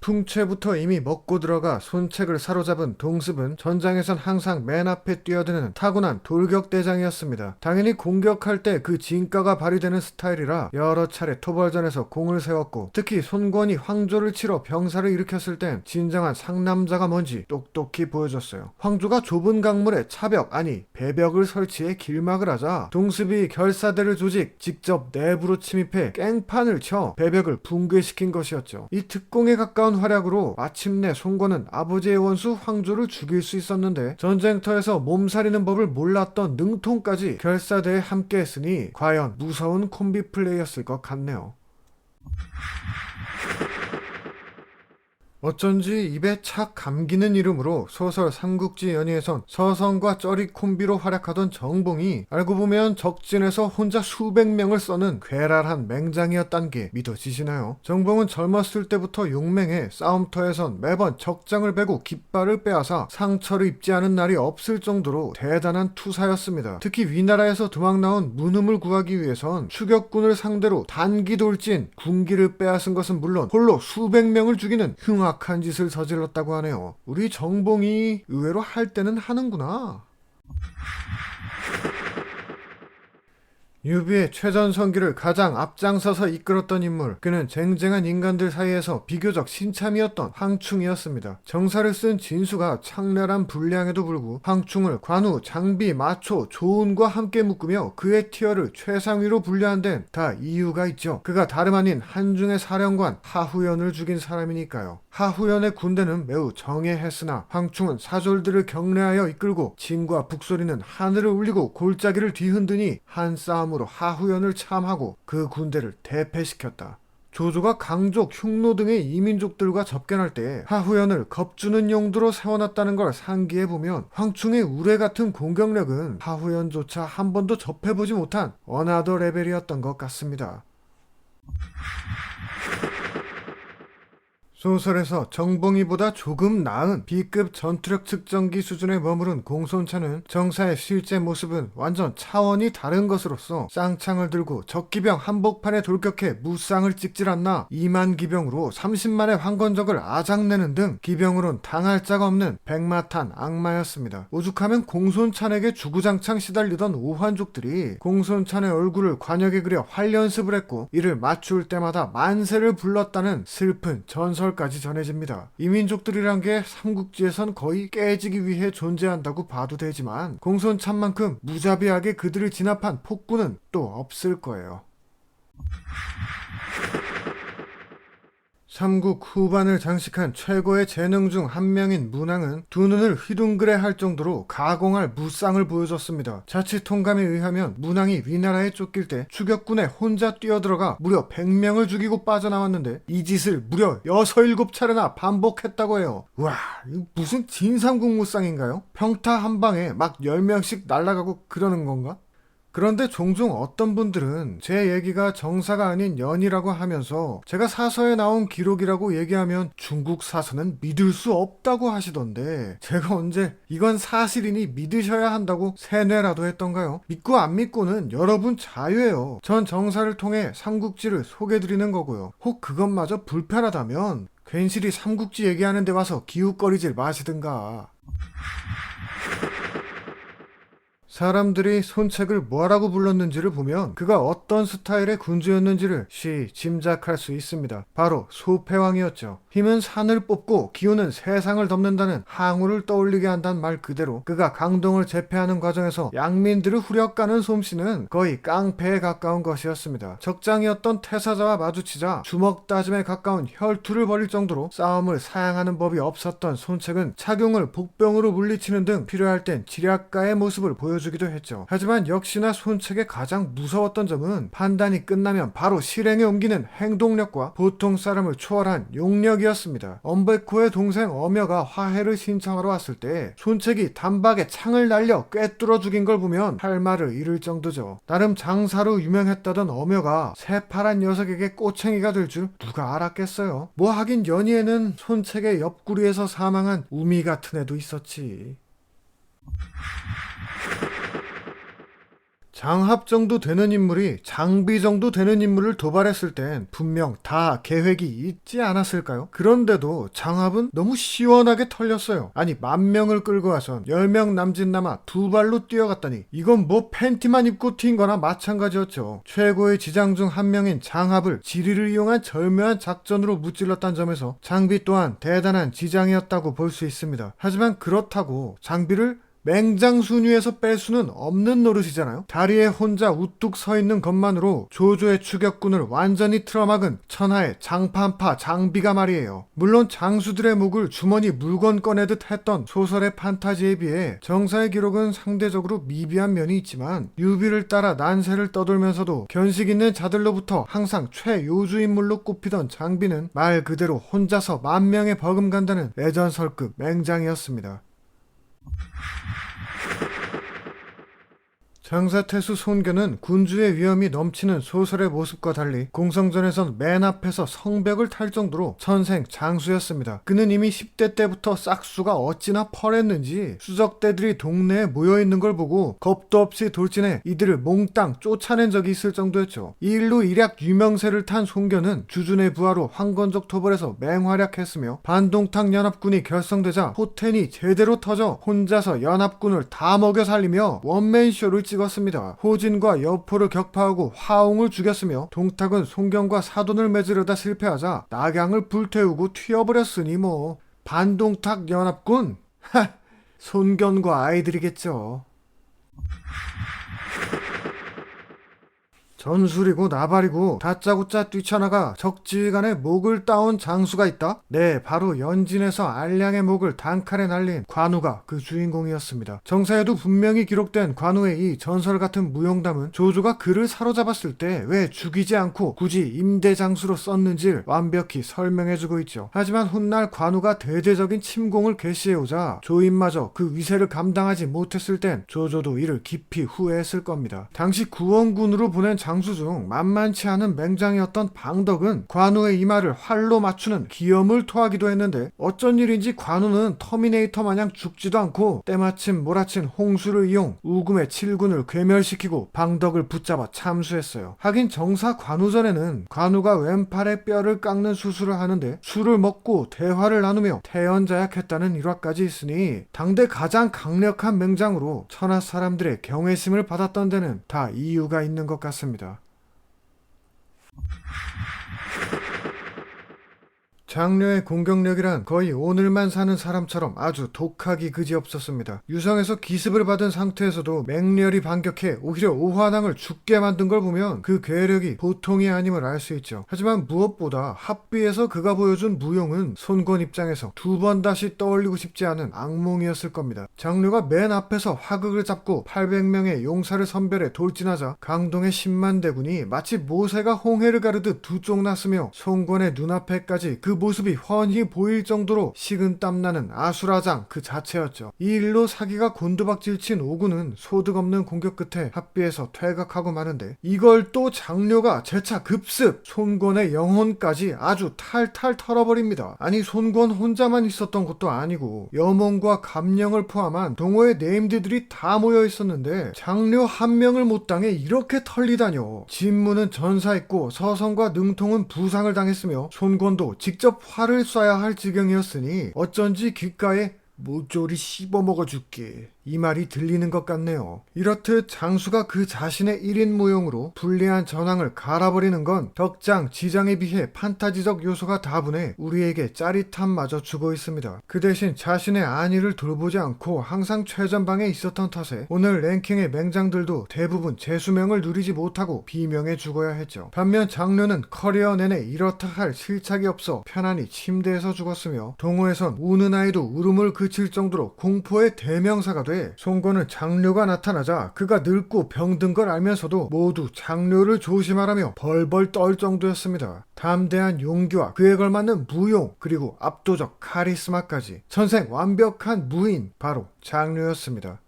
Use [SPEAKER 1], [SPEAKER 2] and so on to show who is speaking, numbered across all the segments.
[SPEAKER 1] 풍채부터 이미 먹고 들어가 손책을 사로잡은 동습은 전장에선 항상 맨 앞에 뛰어드는 타고난 돌격대장이었습니다. 당연히 공격할 때 그 진가가 발휘되는 스타일이라 여러 차례 토벌전에서 공을 세웠고, 특히 손권이 황조를 치러 병사를 일으켰을 땐 진정한 상남자가 뭔지 똑똑히 보여줬어요. 황조가 좁은 강물에 차벽, 아니 배벽을 설치해 길막을 하자 동습이 결사대를 조직, 직접 내부로 침입해 깽판을 쳐 배벽을 붕괴시킨 것이었죠. 이 특공에 가까운 활약으로 마침내 손권은 아버지의 원수 황조를 죽일 수 있었는데, 전쟁터에서 몸살이는 법을 몰랐던 능통까지 결사대에 함께했으니 과연 무서운 콤비 플레이였을 것 같네요. 어쩐지 입에 착 감기는 이름으로 소설 삼국지 연의에선 서성과 쩌리 콤비로 활약하던 정봉이 알고 보면 적진에서 혼자 수백 명을 써는 괴랄한 맹장이었단 게 믿어지시나요? 정봉은 젊었을 때부터 용맹해 싸움터에선 매번 적장을 베고 깃발을 빼앗아 상처를 입지 않은 날이 없을 정도로 대단한 투사였습니다. 특히 위나라에서 도망 나온 문음을 구하기 위해선 추격군을 상대로 단기 돌진, 군기를 빼앗은 것은 물론 홀로 수백 명을 죽이는 흉악한 짓을 저질렀다고 하네요. 우리 정봉이 의외로 할 때는 하는구나. 유비의 최전성기를 가장 앞장서서 이끌었던 인물, 그는 쟁쟁한 인간들 사이에서 비교적 신참이었던 황충이었습니다. 정사를 쓴 진수가 창렬한 분량에도 불구 황충을 관우, 장비, 마초, 조은과 함께 묶으며 그의 티어를 최상위로 분류한 데는 다 이유가 있죠. 그가 다름 아닌 한중의 사령관 하후연을 죽인 사람이니까요. 하후연의 군대는 매우 정예했으나 황충은 사졸들을 격려하여 이끌고 진과 북소리는 하늘을 울리고 골짜기를 뒤흔드니 한 싸움으로 하후연을 참하고 그 군대를 대패시켰다. 조조가 강족, 흉노 등의 이민족들과 접견할 때 하후연을 겁주는 용도로 세워놨다는 걸 상기해보면 황충의 우레 같은 공격력은 하후연조차 한 번도 접해보지 못한 어나더 레벨이었던 것 같습니다. 소설에서 정봉이보다 조금 나은 B급 전투력 측정기 수준에 머무른 공손차는 정사의 실제 모습은 완전 차원이 다른 것으로서 쌍창을 들고 적기병 한복판에 돌격해 무쌍을 찍질 않나 2만 기병으로 30만의 황건적을 아작내는 등 기병으론 당할 자가 없는 백마탄 악마였습니다. 오죽하면 공손찬에게 주구장창 시달리던 오환족들이 공손찬의 얼굴을 관역에 그려 활연습을 했고 이를 맞출 때마다 만세를 불렀다는 슬픈 전설 까지 전해집니다. 이민족들이란 게 삼국지에선 거의 깨지기 위해 존재한다고 봐도 되지만 공손참만큼 무자비하게 그들을 진압한 폭군은 또 없을 거예요. 삼국 후반을 장식한 최고의 재능 중 한 명인 문왕은 두 눈을 휘둥그레 할 정도로 가공할 무쌍을 보여줬습니다. 자칫 통감에 의하면 문왕이 위나라에 쫓길 때 추격군에 혼자 뛰어들어가 무려 100명을 죽이고 빠져나왔는데 이 짓을 무려 6, 7차례나 반복했다고 해요. 와, 이거 무슨 진삼국 무쌍인가요? 평타 한 방에 막 10명씩 날아가고 그러는 건가? 그런데 종종 어떤 분들은 제 얘기가 정사가 아닌 연이라고 하면서 제가 사서에 나온 기록이라고 얘기하면 중국 사서는 믿을 수 없다고 하시던데, 제가 언제 이건 사실이니 믿으셔야 한다고 세뇌라도 했던가요? 믿고 안 믿고는 여러분 자유예요. 전 정사를 통해 삼국지를 소개드리는 거고요. 혹 그것마저 불편하다면 괜시리 삼국지 얘기하는 데 와서 기웃거리질 마시든가. 사람들이 손책을 뭐라고 불렀는지를 보면 그가 어떤 스타일의 군주였는지를 쉬 짐작할 수 있습니다. 바로 소패왕이었죠. 힘은 산을 뽑고 기운은 세상을 덮는다는 항우를 떠올리게 한다는 말 그대로 그가 강동을 제패하는 과정에서 양민들을 후려까는 솜씨는 거의 깡패에 가까운 것이었습니다. 적장이었던 태사자와 마주치자 주먹 다짐에 가까운 혈투를 벌일 정도로 싸움을 사양하는 법이 없었던 손책은 착용을 복병으로 물리치는 등 필요할 땐 지략가의 모습을 보여주기도 했죠. 하지만 역시나 손책의 가장 무서웠던 점은 판단이 끝나면 바로 실행에 옮기는 행동력과 보통 사람을 초월한 용력이었습니다. 엄베코의 동생 엄여가 화해를 신청하러 왔을 때 손책이 단박에 창을 날려 꿰뚫어 죽인 걸 보면 할 말을 잃을 정도죠. 나름 장사로 유명했다던 엄여가 새파란 녀석에게 꼬챙이가 될 줄 누가 알았겠어요. 뭐 하긴 연희에는 손책의 옆구리에서 사망한 우미 같은 애도 있었지. 장합 정도 되는 인물이 장비 정도 되는 인물을 도발했을 땐 분명 다 계획이 있지 않았을까요? 그런데도 장합은 너무 시원하게 털렸어요. 아니 10,000명을 끌고 와선 10명 남짓 남아 두 발로 뛰어갔다니 이건 뭐 팬티만 입고 튄 거나 마찬가지였죠. 최고의 지장 중 한 명인 장합을 지리를 이용한 절묘한 작전으로 무찔렀다는 점에서 장비 또한 대단한 지장이었다고 볼 수 있습니다. 하지만 그렇다고 장비를 맹장 순위에서 뺄 수는 없는 노릇이잖아요. 다리에 혼자 우뚝 서 있는 것만으로 조조의 추격군을 완전히 틀어막은 천하의 장판파 장비가 말이에요. 물론 장수들의 목을 주머니 물건 꺼내듯 했던 소설의 판타지에 비해 정사의 기록은 상대적으로 미비한 면이 있지만 유비를 따라 난세를 떠돌면서도 견식 있는 자들로부터 항상 최요주 인물로 꼽히던 장비는 말 그대로 혼자서 10,000명에 버금간다는 레전설급 맹장이었습니다. 장사태수 손견은 군주의 위험이 넘치는 소설의 모습과 달리 공성전에선 맨 앞에서 성벽을 탈 정도로 천생 장수였습니다. 그는 이미 10대 때부터 싹수가 어찌나 펄했는지 수적대들이 동네에 모여있는 걸 보고 겁도 없이 돌진해 이들을 몽땅 쫓아낸 적이 있을 정도였죠. 이 일로 일약 유명세를 탄 손견은 주준의 부하로 황건적 토벌에서 맹활약했으며 반동탁 연합군이 결성되자 포텐이 제대로 터져 혼자서 연합군을 다 먹여 살리며 원맨쇼를 찍었습니다. 호진과 여포를 격파하고 화웅을 죽였으며 동탁은 송경과 사돈을 맺으려다 실패하자 낙양을 불태우고 튀어버렸으니 뭐 반동탁 연합군? 하! 손견과 아이들이겠죠. 전술이고 나발이고 다짜고짜 뛰쳐나가 적지간에 목을 따온 장수가 있다? 네, 바로 연진에서 알량의 목을 단칼에 날린 관우가 그 주인공이었습니다. 정사에도 분명히 기록된 관우의 이 전설 같은 무용담은 조조가 그를 사로잡았을 때 왜 죽이지 않고 굳이 임대장수로 썼는지를 완벽히 설명해주고 있죠. 하지만 훗날 관우가 대대적인 침공을 개시해오자 조인마저 그 위세를 감당하지 못했을 땐 조조도 이를 깊이 후회했을 겁니다. 당시 구원군으로 보낸 장수 중 만만치 않은 맹장이었던 방덕은 관우의 이마를 활로 맞추는 기염을 토하기도 했는데 어쩐 일인지 관우는 터미네이터 마냥 죽지도 않고 때마침 몰아친 홍수를 이용 우금의 7군을 괴멸시키고 방덕을 붙잡아 참수했어요. 하긴 정사 관우전에는 관우가 왼팔의 뼈를 깎는 수술을 하는데 술을 먹고 대화를 나누며 태연자약했다는 일화까지 있으니 당대 가장 강력한 맹장으로 천하 사람들의 경외심을 받았던 데는 다 이유가 있는 것 같습니다. 장려의 공격력이란 거의 오늘만 사는 사람처럼 아주 독하기 그지없었습니다. 유성에서 기습을 받은 상태에서도 맹렬히 반격해 오히려 오화낭을 죽게 만든 걸 보면 그 괴력이 보통이 아님을 알 수 있죠. 하지만 무엇보다 합비에서 그가 보여준 무용은 손권 입장에서 두 번 다시 떠올리고 싶지 않은 악몽이었을 겁니다. 장려가 맨 앞에서 화극을 잡고 800명의 용사를 선별해 돌진하자 강동의 10만 대군이 마치 모세가 홍해를 가르듯 두 쪽 났으며 손권의 눈앞에까지 그 모습이 훤히 보일 정도로 식은땀 나는 아수라장 그 자체였죠. 이 일로 사기가 곤두박질 친 오군은 소득 없는 공격 끝에 합비에서 퇴각하고 마는데 이걸 또 장려가 재차 급습 손권의 영혼까지 아주 탈탈 털어버립니다. 아니 손권 혼자만 있었던 것도 아니고 여몽과 감령을 포함한 동호의 네임드들이 다 모여 있었는데 장려 한 명을 못 당해 이렇게 털리다뇨. 진무는 전사했고 서성과 능통은 부상을 당했으며 손권도 직접 활을 쏴야 할 지경이었으니 어쩐지 귓가에 모조리 씹어먹어줄게 이 말이 들리는 것 같네요. 이렇듯 장수가 그 자신의 1인 무용으로 불리한 전황을 갈아버리는 건 덕장, 지장에 비해 판타지적 요소가 다분해 우리에게 짜릿함마저 주고 있습니다. 그 대신 자신의 안위를 돌보지 않고 항상 최전방에 있었던 탓에 오늘 랭킹의 맹장들도 대부분 재수명을 누리지 못하고 비명에 죽어야 했죠. 반면 장려는 커리어 내내 이렇다 할 실착이 없어 편안히 침대에서 죽었으며 동호에선 우는 아이도 울음을 그칠 정도로 공포의 대명사가 돼 송건은 장려가 나타나자 그가 늙고 병든 걸 알면서도 모두 장려를 조심하라며 벌벌 떨 정도였습니다. 담대한 용기와 그에 걸맞는 무용 그리고 압도적 카리스마까지 천생 완벽한 무인 바로 장려였습니다.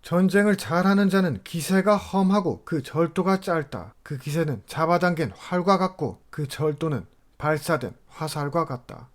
[SPEAKER 1] 전쟁을 잘하는 자는 기세가 험하고 그 절도가 짧다. 그 기세는 잡아당긴 활과 같고 그 절도는 발사된 화살과 같다.